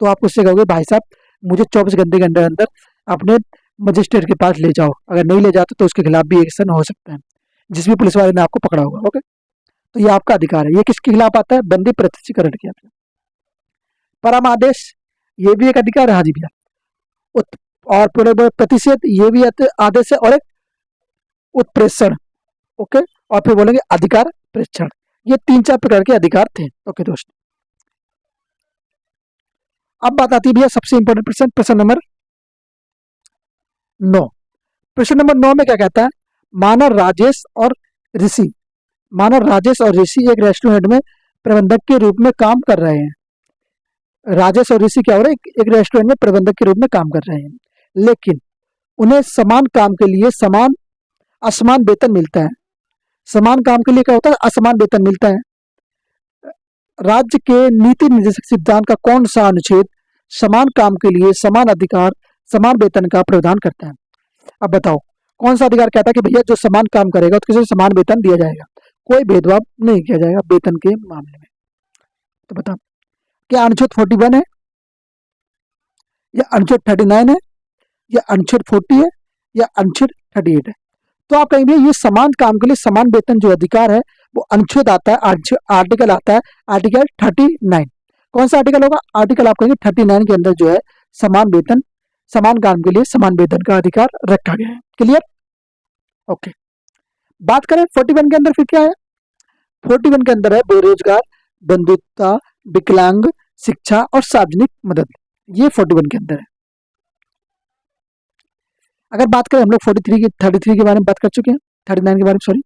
तो आप उससे कहोगे भाई साहब मुझे 24 घंटे के अंदर अंदर अपने मजिस्ट्रेट के पास ले जाओ, अगर नहीं ले जाते तो उसके खिलाफ भी एक्शन हो सकता है, जिस भी पुलिस वाले ने आपको पकड़ा होगा। ओके, तो ये आपका अधिकार है। ये किसके खिलाफ आता है, बंदी प्रत्यक्षीकरण के खिलाफ। परमादेश, ये भी एक अधिकार है, हाँ जी भैया। और प्रतिषेध, ये भी आदेश है, और एक उत्प्रेषण। ओके, और फिर बोलेंगे अधिकार प्रेक्षण। ये 3-4 प्रकार के अधिकार थे। ओके दोस्त, अब बात आती है भैया सबसे इंपॉर्टेंट प्रश्न, प्रश्न नंबर 9। प्रश्न नंबर 9 में क्या कहता है, माना राजेश और ऋषि, माना राजेश और ऋषि एक रेस्टोरेंट में प्रबंधक के रूप में काम कर रहे हैं। राजेश और ऋषि क्या हो रहे हैं, एक रेस्टोरेंट में प्रबंधक के रूप में काम कर रहे हैं, लेकिन उन्हें समान काम के लिए समान असमान वेतन मिलता है। समान काम के लिए क्या होता है, असमान वेतन मिलता है। राज्य के नीति निर्देशक सिद्धांत का कौन सा अनुच्छेद समान काम के लिए समान अधिकार समान वेतन का प्रावधान करता है। अब बताओ कौन सा अधिकार कहता है कि भैया जो समान काम करेगा तो किसी समान वेतन दिया जाएगा, कोई भेदभाव नहीं किया जाएगा वेतन के मामले में। तो बताओ क्या अनुच्छेद 41 है, या अनुच्छेद 39 है, या अनुच्छेद 40 है, या अनुच्छेद 38 है। तो आप कहेंगे ये समान काम के लिए समान वेतन जो अधिकार है वो अनुच्छेद आता है, आर्टिकल आता है, आर्टिकल 39। कौन सा आर्टिकल होगा, आर्टिकल आप कहेंगे 39 के अंदर जो है समान वेतन समान काम के लिए समान वेतन का अधिकार रखा गया है। क्लियर? ओके। बात करें 41 के अंदर, फिर क्या है? 41 के अंदर है बेरोजगार, बंधुत्व, विकलांग, शिक्षा और सार्वजनिक मदद। ये 41 के अंदर है। अगर बात करें, हम लोग 33 के बारे में बात कर चुके हैं, 39 के बारे में, सॉरी।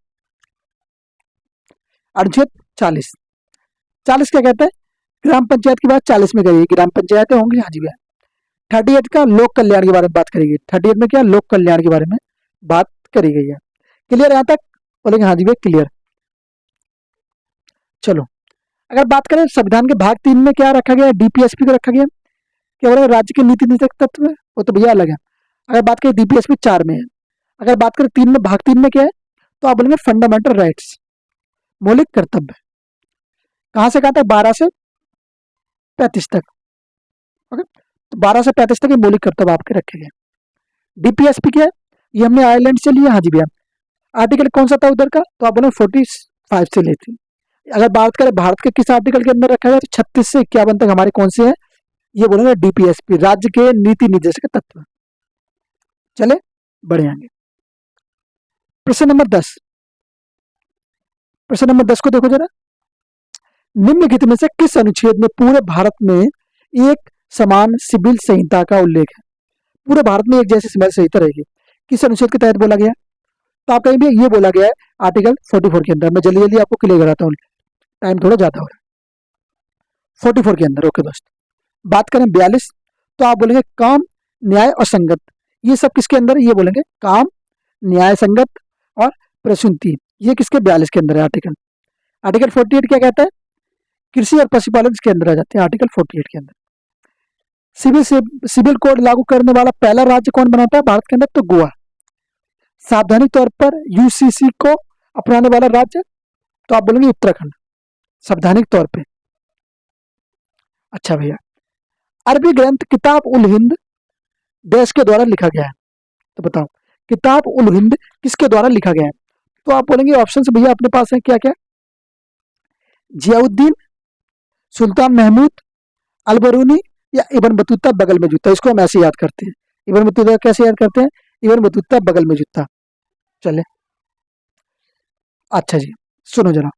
अनुच्छेद 40 क्या कहता है? ग्राम पंचायत की बात 40 में करिए, ग्राम पंचायतें होंगी। हाँ जी भैया। 38 का लोक कल्याण के बारे में बात करेगी। 38 में क्या? लोक कल्याण के बारे में बात करी गई है। क्लियर यहाँ तक? बोलेंगे हाँ जी भैया क्लियर। चलो, अगर बात करें संविधान के भाग 3 में क्या रखा गया है? डीपीएसपी को रखा गया। क्या बोलेंगे? राज्य के नीति निदेशक तत्व में, वो तो भैया अलग है। अगर बात करें डीपीएसपी 4 में है। अगर बात करें 3 में, भाग 3 में क्या है? तो आप बोलेंगे फंडामेंटल राइट्स, मौलिक कर्तव्य। कहां से कहा था? 12 से 35 तक। ओके, तो 12 से 35 तक ये मौलिक कर्तव्य आपके रखे गए। डीपीएसपी क्या है? ये हमने आयरलैंड से लिया। हाँ जी भैया। आर्टिकल कौन सा था उधर का? तो आप बोले 45 से लेते हैं। अगर बात करें भारत के किस आर्टिकल के अंदर रखा गया, तो 36 से 51 तक हमारे कौन से हैं? ये बोलेंगे डीपीएसपी, राज्य के नीति निर्देशक तत्व। चले बढ़े आगे। प्रश्न नंबर 10। प्रश्न नंबर 10 को देखो जरा। निम्नलिखित में से किस अनुच्छेद में पूरे भारत में एक समान सिविल संहिता का उल्लेख है? पूरे भारत में एक जैसी सिविल संहिता रहेगी, किस अनुच्छेद के तहत बोला गया है? तो आप कहीं भी ये बोला गया है आर्टिकल 44 के अंदर। मैं जल्दी जल्दी आपको क्लियर कराता हूँ, टाइम थोड़ा ज्यादा हो रहा है। 44 के अंदर। ओके दोस्त। बात करें 42, तो आप बोलेंगे काम, न्याय और संगत। ये सब किसके अंदर है? ये बोलेंगे काम, न्याय, संगत और प्रसूति। ये किसके? 42 के अंदर है आर्टिकल। आर्टिकल 48 क्या कहता है? कृषि और पशुपालन इसके अंदर आ जाते हैं आर्टिकल 48 के अंदर। सिविल कोड लागू करने वाला पहला राज्य कौन बनाता है भारत के अंदर? तो गोवा। सावधानिक तौर पर यूसीसी को अपनाने वाला राज्य, तो आप बोलेंगे उत्तराखंड, सावधानिक तौर पे। अच्छा भैया, अरबी ग्रंथ किताब उल हिंद देश के द्वारा लिखा गया है, तो बताओ किताब उल हिंद किसके द्वारा लिखा गया है? तो आप बोलेंगे ऑप्शन से भैया अपने पास है क्या क्या? जियाउद्दीन, सुल्तान महमूद, अलबरूनी या इब्न बतूता बगल में जूता। इसको हम ऐसे याद करते हैं। इब्न बतूता कैसे याद करते हैं? इब्न बतूता बगल में जूता। चले, अच्छा जी सुनो जरा।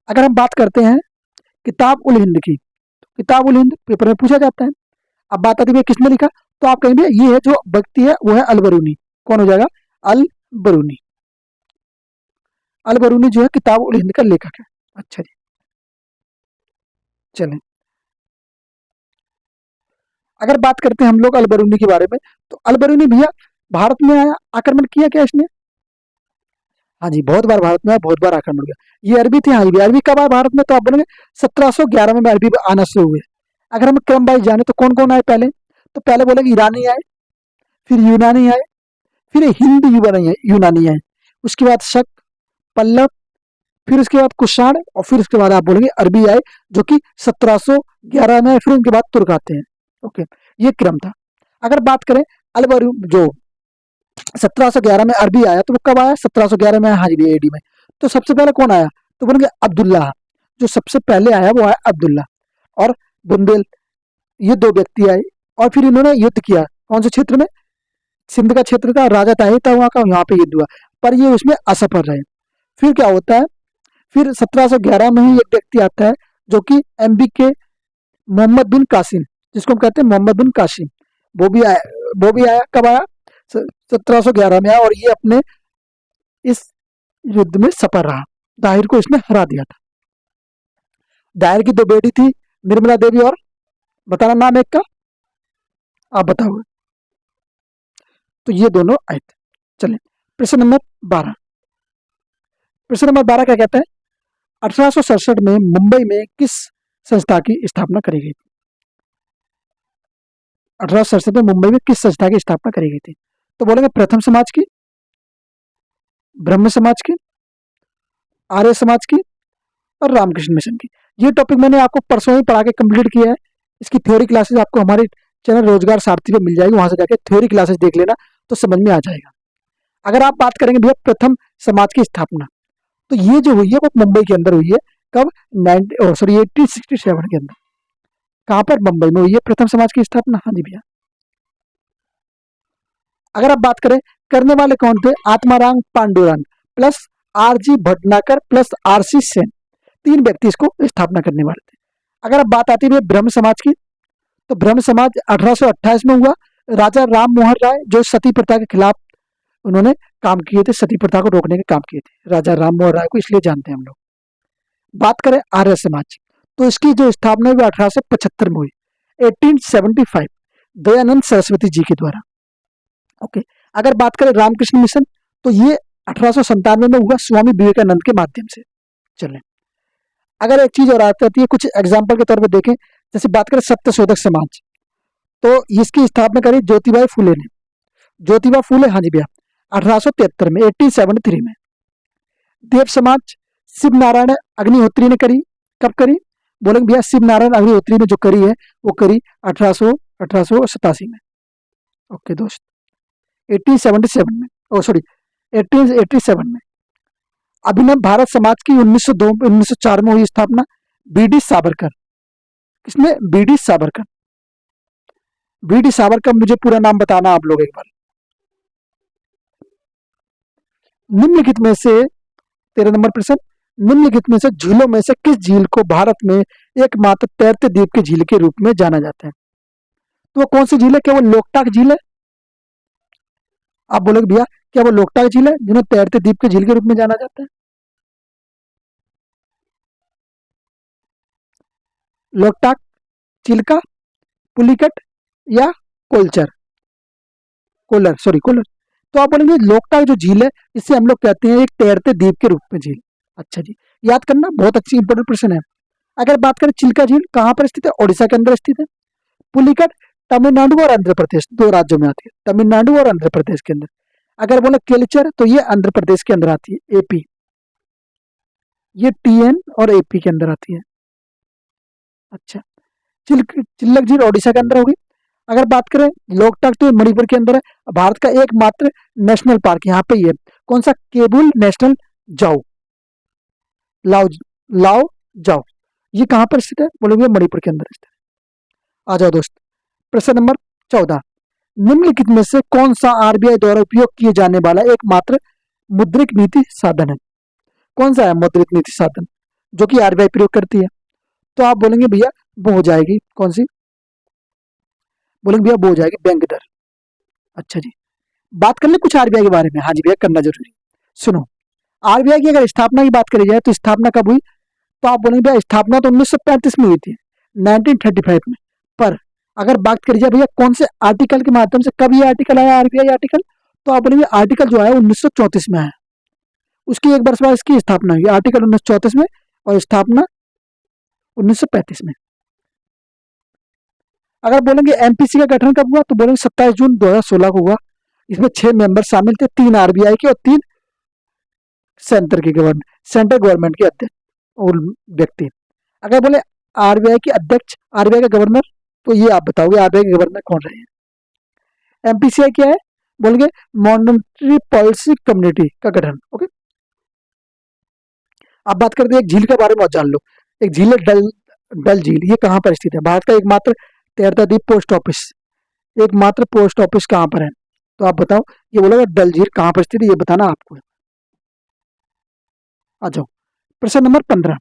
अगर हम बात करते हैं किताब उल हिंद की, तो किताब उल हिंद पेपर में पूछा जाता है। अब बात आती है किसने लिखा, तो आप कहेंगे ये है जो व्यक्ति है वो है अलबरूनी। कौन हो जाएगा? अलबरूनी। अलबरूनी जो है किताब उल हिंद का लेखक है। अच्छा जी, चलें। अगर बात करते हैं हम लोग अलबरूनी के बारे में, तो अलबरूनी भैया भारत में आया, आक्रमण किया क्या इसने? हाँ जी, बहुत बार भारत में आया, बहुत बार आक्रमण किया। ये अरबी थे। हाँ जी, अरबी कब आया भारत में? तो आप बोलेंगे 1711 में अरबी आना शुरू हुए। अगर हम क्रम वाइज जाने तो कौन कौन आए पहले? तो पहले बोलेंगे ईरानी आए, फिर यूनानी आए, फिर हिंद यूनानी आए, उसके बाद शक, पल्लव, फिर उसके बाद कुषाण, और फिर उसके बाद आप बोलेंगे अरबी आए जो कि 1711 में, फिर उनके बाद तुर्क आते हैं। ओके, ये क्रम था। अगर बात करें अलबरू जो 1711 में अरबी आया, तो वो कब आया? 1711 में, हाँ जी एडी में। तो सबसे पहले कौन आया? तो बोलेंगे अब्दुल्ला। जो सबसे पहले आया वो आया अब्दुल्ला और बुंदेल, ये दो व्यक्ति आए। और फिर इन्होंने युद्ध किया। कौन से क्षेत्र में? सिंध का क्षेत्र था, राजा ताहिर था वहां का, यहाँ पे युद्ध हुआ, पर ये उसमें असफल रहे। फिर क्या होता है? फिर 1711 में ही एक व्यक्ति आता है जो कि एमबी के मोहम्मद बिन कासिम, जिसको हम कहते हैं मोहम्मद बिन कासिम, वो भी आया। कब आया? 1711 में आया, और ये अपने इस युद्ध में सफल रहा। दाहिर को इसने हरा दिया था। दाहिर की दो बेटी थी, निर्मला देवी और, बताना नाम एक का, आप बताओ। तो ये दोनों आए थे। चले, प्रश्न नंबर 12। प्रश्न नंबर 12 क्या कहता है? 1867 में मुंबई में किस संस्था की स्थापना करी गई थी? 1867 में मुंबई में किस संस्था की स्थापना करी गई थी? तो बोलेंगे प्रथम समाज की, ब्रह्म समाज की, आर्य समाज की और रामकृष्ण मिशन की। ये टॉपिक मैंने आपको परसों ही पढ़ा के कंप्लीट किया है। इसकी थ्योरी क्लासेस आपको हमारे चैनल रोजगार सारथी पे मिल जाएगी, वहां से जाके थ्योरी क्लासेस देख लेना, तो समझ में आ जाएगा। अगर आप बात करेंगे भैया प्रथम समाज की स्थापना, तो ये जो हुई है वो मुंबई के अंदर हुई है। कब? 1867 के अंदर। कहां पर? मुंबई में हुई है प्रथम समाज की स्थापना। हाँ जी भैया। अगर आप बात करें करने वाले कौन थे, Atmaram Pandurang plus RG Bhatnagar plus RC Sen, 3 व्यक्ति इसको स्थापना करने वाले थे। अगर अब बात आती है ब्रह्म समाज की, तो ब्रह्म समाज 1828 में हुआ। राजा राम मोहन राय जो सती प्रथा के खिलाफ उन्होंने काम किए थे, सती प्रथा को रोकने के काम किए थे राजा राम मोहन राय को, इसलिए जानते हैं हम लोग। बात करें आर्य समाज, तो इसकी जो स्थापना हुई 1875 में हुई, 1875 दयानंद सरस्वती जी के द्वारा। ओके, अगर बात करें रामकृष्ण मिशन, तो ये 1897 में हुआ स्वामी विवेकानंद के माध्यम से। चलें, अगर एक चीज और आती है, कुछ एग्जाम्पल के तौर पर देखें, जैसे बात करें सत्य शोधक समाज, तो इसकी स्थापना करी ज्योतिबा फूले ने। ज्योतिबा फूले, हाँ जी भैया, 1873 में, 1873 में। देव समाज शिव नारायण अग्निहोत्री ने करी। कब करी, बोलेंगे भैया शिव नारायण अग्निहोत्री ने जो करी है वो करी 1887 में। ओके दोस्त, 1877 में, ओ सॉरी 1887 में। अभिनव भारत समाज की 1904 में हुई स्थापना, बीडी सावरकर। किसने, बीडी सावरकर। बीडी सावरकर, मुझे पूरा नाम बताना आप लोग एक बार। निम्नलिखित में से 13 नंबर प्रश्न, निम्नलिखित में से झीलों में से किस झील को भारत में एकमात्र तैरते द्वीप की झील के रूप में जाना जाता है? तो वो कौन सी झील है? क्या वो लोकटाक झील है? आप बोलोगे भैया क्या वो लोकटाक झील है जिन्हें तैरते द्वीप की झील के रूप में जाना जाता है? लोकटाक, चिल्का, पुलिकट या कोलचर, कोलर, सॉरी कोलर। तो आप बोलेंगे लोकटाक जो झील है इसे हम लोग कहते हैं एक तैरते द्वीप के रूप में झील। अच्छा जी, याद करना, बहुत अच्छी इंपोर्टेंट प्रश्न है। अगर बात करें चिल्का झील कहाँ पर स्थित है? ओडिशा के अंदर स्थित है। पुलिकट तमिलनाडु और आंध्र प्रदेश, 2 राज्यों में आती है, तमिलनाडु और आंध्र प्रदेश के अंदर। अगर बोले केलचर तो ये आंध्र प्रदेश के अंदर आती है, एपी, ये टीएन और एपी के अंदर आती है। अच्छा, चिल्लक झील ओडिशा के अंदर होगी। अगर बात करें लोकटाक तो मणिपुर के अंदर है। भारत का एकमात्र नेशनल पार्क यहाँ पे ही है, कौन सा? केबुल नेशनल जाओ, लाओ लाओ जाओ, ये कहाँ पर स्थित है? बोलोगे मणिपुर के अंदर स्थित है। आ जाओ दोस्त, प्रश्न नंबर 14, निम्नलिखित में से कौन सा आरबीआई द्वारा उपयोग किए जाने वाला एकमात्र मुद्रिक नीति साधन है? कौन सा है मुद्रित नीति साधन जो कि आरबीआई प्रयोग करती है? तो आप बोलेंगे भैया वो हो जाएगी कौन सी? बोलेंगे भैया वो हो जाएगी बैंक दर। अच्छा जी, बात कर ले कुछ आरबीआई के बारे में। हाँ जी भैया, करना जरूरी। सुनो, आरबीआई की अगर स्थापना की बात करी जाए तो स्थापना कब हुई? तो आप बोलेंगे भैया स्थापना तो 1935 में हुई थी, 1935 में। पर अगर बात करी जाए भैया कौन से आर्टिकल के माध्यम से, कब ये आर्टिकल आया, आरबीआई आर्टिकल? तो आप बोलेंगे आर्टिकल जो है 1934 में आया, उसकी एक वर्ष बाद इसकी स्थापना हुई, आर्टिकल 1934 में, और स्थापना 1935 में। अगर बोलेंगे एमपीसी का गठन कब हुआ? तो बोलेंगे 27 जून 2016 को हुआ। इसमें 6 मेंबर शामिल थे, 3 आरबीआई के और 3 सेंट्रल गवर्नमेंट के अध्यक्ष और व्यक्ति। अगर बोले आरबीआई के अध्यक्ष, आरबीआई का गवर्नर, तो ये आप बताओगे आरबीआई के गवर्नर कौन रहे हैं? एमपीसीआई क्या है? बोलेंगे मॉनेटरी पॉलिसी कम्युनिटी का गठन। ओके, अब बात करते हैं एक झील के बारे में और जान लो। एक झील है डल झील, ये कहाँ पर स्थित है? भारत का एकमात्र तैरता द्वीप पोस्ट ऑफिस, एकमात्र पोस्ट ऑफिस कहाँ पर है? तो आप बताओ, ये बोलोगे डल झील कहाँ पर स्थित है, ये बताना आपको है। आ जाओ, प्रश्न नंबर 15,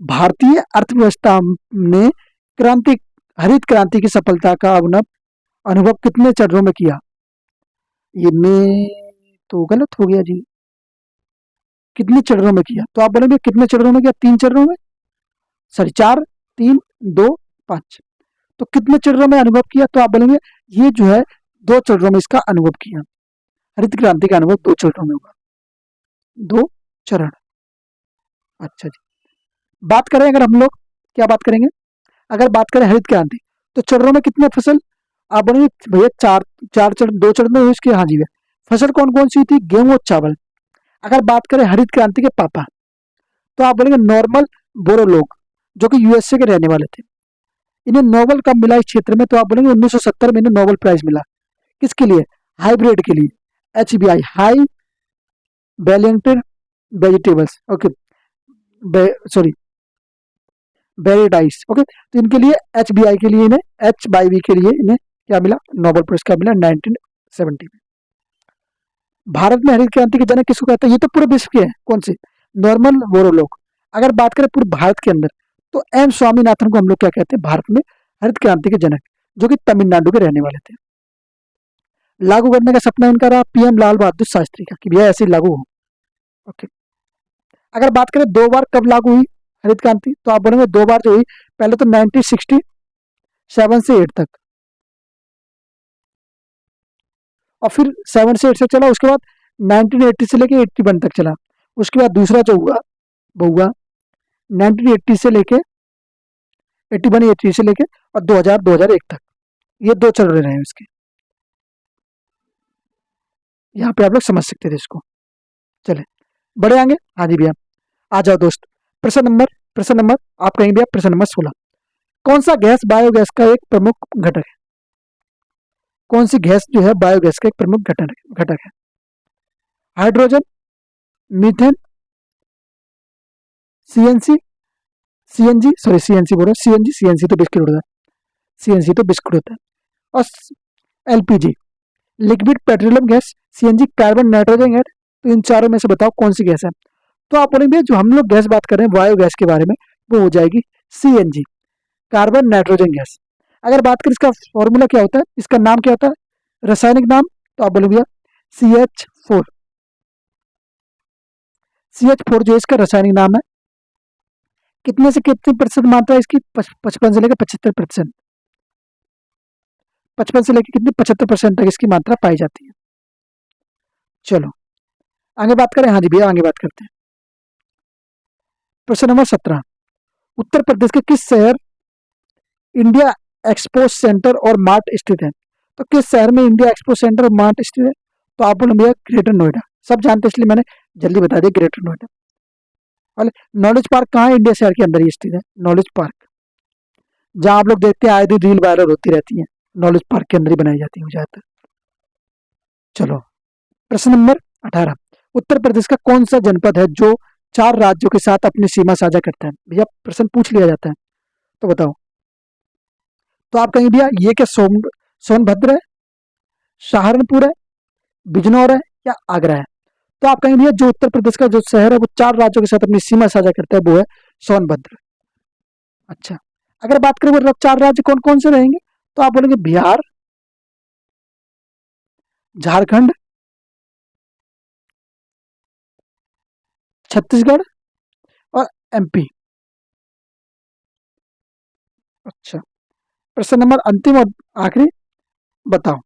भारतीय अर्थव्यवस्था ने हरित क्रांति की सफलता का अनुभव कितने चरणों में किया? ये मैं तो गलत हो गया जी, कितने चरणों में किया? तो आप बोलेंगे कितने चरणों में किया? 3 चरणों में, सॉरी 4, 3, 2, 5। तो कितने चरणों में अनुभव किया? तो आप बोलेंगे ये जो है 2 चरणों में इसका अनुभव किया। हरित क्रांति का अनुभव 2 चरणों में हुआ, 2 चरण। अच्छा जी, बात करें अगर हम लोग, क्या बात करेंगे? अगर बात करें हरित क्रांति, तो चरणों में कितने फसल? आप बोलेंगे भैया 4 चरण, 2 चरण में हुई इसके। हाँ जी भैया, फसल कौन कौन सी थी? गेहूं और चावल। अगर बात करें हरित क्रांति के पापा, तो आप बोलेंगे नॉर्मल बोरो लोग, जो कि यूएसए के रहने वाले थे। इन्हें नोबेल कब मिला इस क्षेत्र में? तो आप बोलेंगे 1970 में इन्हें नोबेल प्राइज मिला। किसके लिए? हाइब्रिड के लिए, एचबीआई, हाई वैलेंटेड vegetables, okay, sorry varieties. Okay, तो इनके लिए एचबीआई के लिए, इन्हें एच बाई वी के लिए इन्हें क्या मिला? नोबेल पुरस्कार मिला 1970 में। भारत में हरित क्रांति के जनक किसको कहते हैं? ये तो पूरे विश्व के हैं। कौन से? नॉर्मल बोरोलोग। अगर बात करें पूरे भारत के अंदर, तो एम स्वामीनाथन को हम लोग क्या कहते हैं? भारत में हरित क्रांति के जनक, जो कि तमिलनाडु के रहने वाले थे। लागू करने का सपना इनका रहा पीएम लाल बहादुर शास्त्री का, कि भैया ऐसे ही लागू हो। ओके। अगर बात करें 2 बार कब लागू हुई हरित क्रांति, तो आप बोलेंगे 2 बार जो हुई, पहले तो 1967 से 8 तक, और फिर 7 से 8 से चला, उसके बाद 1980 से लेके 81 तक चला। उसके बाद दूसरा जो हुआ वो हुआ 1980 से लेके 81, 80 से लेके और 2000, 2001 तक। ये 2 चल रहे हैं इसके। यहाँ पे आप लोग समझ सकते थे इसको। चले बड़े आगे। हाँ जी भैया, आ जाओ दोस्त। प्रश्न नंबर आप कहेंगे भैया प्रश्न नंबर 16। कौन सा गैस बायोगैस का एक प्रमुख घटक है? कौन सी गैस जो है बायोगैस का एक प्रमुख घटक है? Hydrogen, methane, CNC, CNG, sorry CNC बोल रहा हूँ, सीएनसी तो बिस्किट होता है, सीएनसी तो बिस्कुट होता है। और LPG, liquid petroleum gas, CNG carbon nitrogen gas. तो इन चारों में से बताओ कौन सी गैस है? तो आप बोलेंगे जो हम लोग गैस बात कर रहे हैं बायोगैस के बारे में, वो हो जाएगी सीएनजी, कार्बन नाइट्रोजन गैस। अगर बात करें इसका फॉर्मूला क्या होता है, इसका नाम क्या होता है, रासायनिक नाम, तो आप बोलोगे CH4। CH4 जो इसका रासायनिक नाम है। कितने से कितने प्रतिशत मात्रा है इसकी? 55 से लेकर 75%। 55 से लेकर कितनी? 75% तक इसकी मात्रा पाई जाती है। चलो आगे बात करें। हाँ जी भैया, आगे बात करते हैं। प्रश्न नंबर 17। उत्तर प्रदेश के किस शहर इंडिया एक्सपो सेंटर और मार्ट स्थित है? तो किस शहर में इंडिया एक्सपो सेंटर और मार्ट स्थित है? तो आप बोलो भैया ग्रेटर नोएडा। सब जानते हैं इसलिए मैंने जल्दी बता दिया, ग्रेटर नोएडा। और नॉलेज पार्क कहाँ है? इंडिया शहर के अंदर ही स्थित है नॉलेज पार्क, जहां आप लोग देखते हैं आए दिन रील वायरल होती रहती है, नॉलेज पार्क के अंदर ही बनाई जाती है ज्यादातर। चलो प्रश्न नंबर 18। उत्तर प्रदेश का कौन सा जनपद है जो 4 राज्यों के साथ अपनी सीमा साझा करता है? भैया प्रश्न पूछ लिया जाता है, तो बताओ। तो आप कहेंगे भैया ये क्या सोनभद्र है, सहारनपुर है, बिजनौर है, या आगरा है? तो आप कहेंगे भैया जो उत्तर प्रदेश का जो शहर है वो 4 राज्यों के साथ अपनी सीमा साझा करता है वो है सोनभद्र। अच्छा, अगर बात करें वो 4 राज्य कौन कौन से रहेंगे, तो आप बोलेंगे बिहार, झारखंड, छत्तीसगढ़ और एमपी। अच्छा, प्रश्न नंबर अंतिम और आखिरी, बताओ।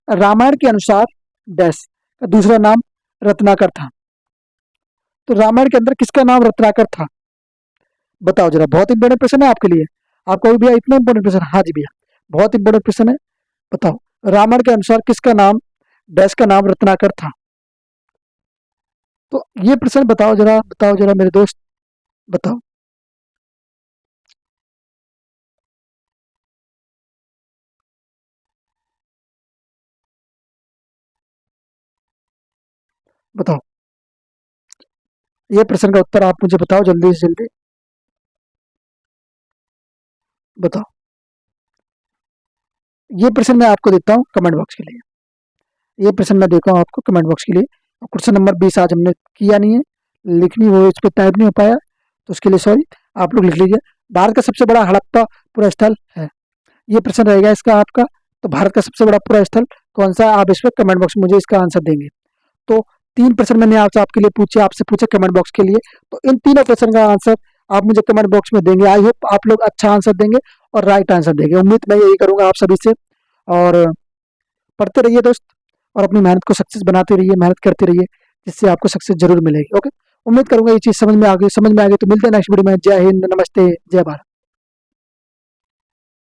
रामायण के अनुसार डैश का दूसरा नाम रत्नाकर था। तो रामायण के अंदर किसका नाम रत्नाकर था? बताओ जरा, बहुत इंपॉर्टेंट प्रश्न है आपके लिए। आपको भी भैया इतना इंपॉर्टेंट प्रश्न? हाँ जी भैया, बहुत इंपॉर्टेंट प्रश्न है। बताओ रामायण के अनुसार किसका नाम डैश का नाम रत्नाकर था? तो ये प्रश्न बताओ जरा मेरे दोस्त, बताओ। बताओ ये प्रश्न का उत्तर आप मुझे बताओ जल्दी से जल्दी, बताओ। ये प्रश्न मैं आपको देता हूँ कमेंट बॉक्स के लिए। ये प्रश्न मैं देता हूँ आपको कमेंट बॉक्स के लिए। और क्वेश्चन नंबर 20 आज हमने किया नहीं है, लिखनी वो इस पर टाइप नहीं हो पाया, तो उसके लिए सॉरी। आप लोग लिख लीजिए, भारत का सबसे बड़ा हड़प्पा पुरा स्थल है। ये प्रश्न रहेगा इसका आपका। तो भारत का सबसे बड़ा पुरा स्थल कौन सा है? आप इस पर कमेंट बॉक्स में मुझे इसका आंसर देंगे। तो 3 प्रश्न मैंने आपसे आपके लिए पूछे, आपसे पूछे कमेंट बॉक्स के लिए। तो इन तीनों प्रश्न का आंसर आप मुझे कमेंट बॉक्स में देंगे। आई होप आप लोग अच्छा आंसर देंगे और राइट आंसर देंगे। उम्मीद मैं यही करूंगा आप सभी से। और पढ़ते रहिए दोस्त, और अपनी मेहनत को सक्सेस बनाते रहिए, मेहनत करते रहिए, जिससे आपको सक्सेस जरूर मिलेगी। ओके, उम्मीद करूंगा ये चीज समझ में आ गई। तो मिलते हैं नेक्स्ट वीडियो में। जय हिंद, नमस्ते, जय भारत।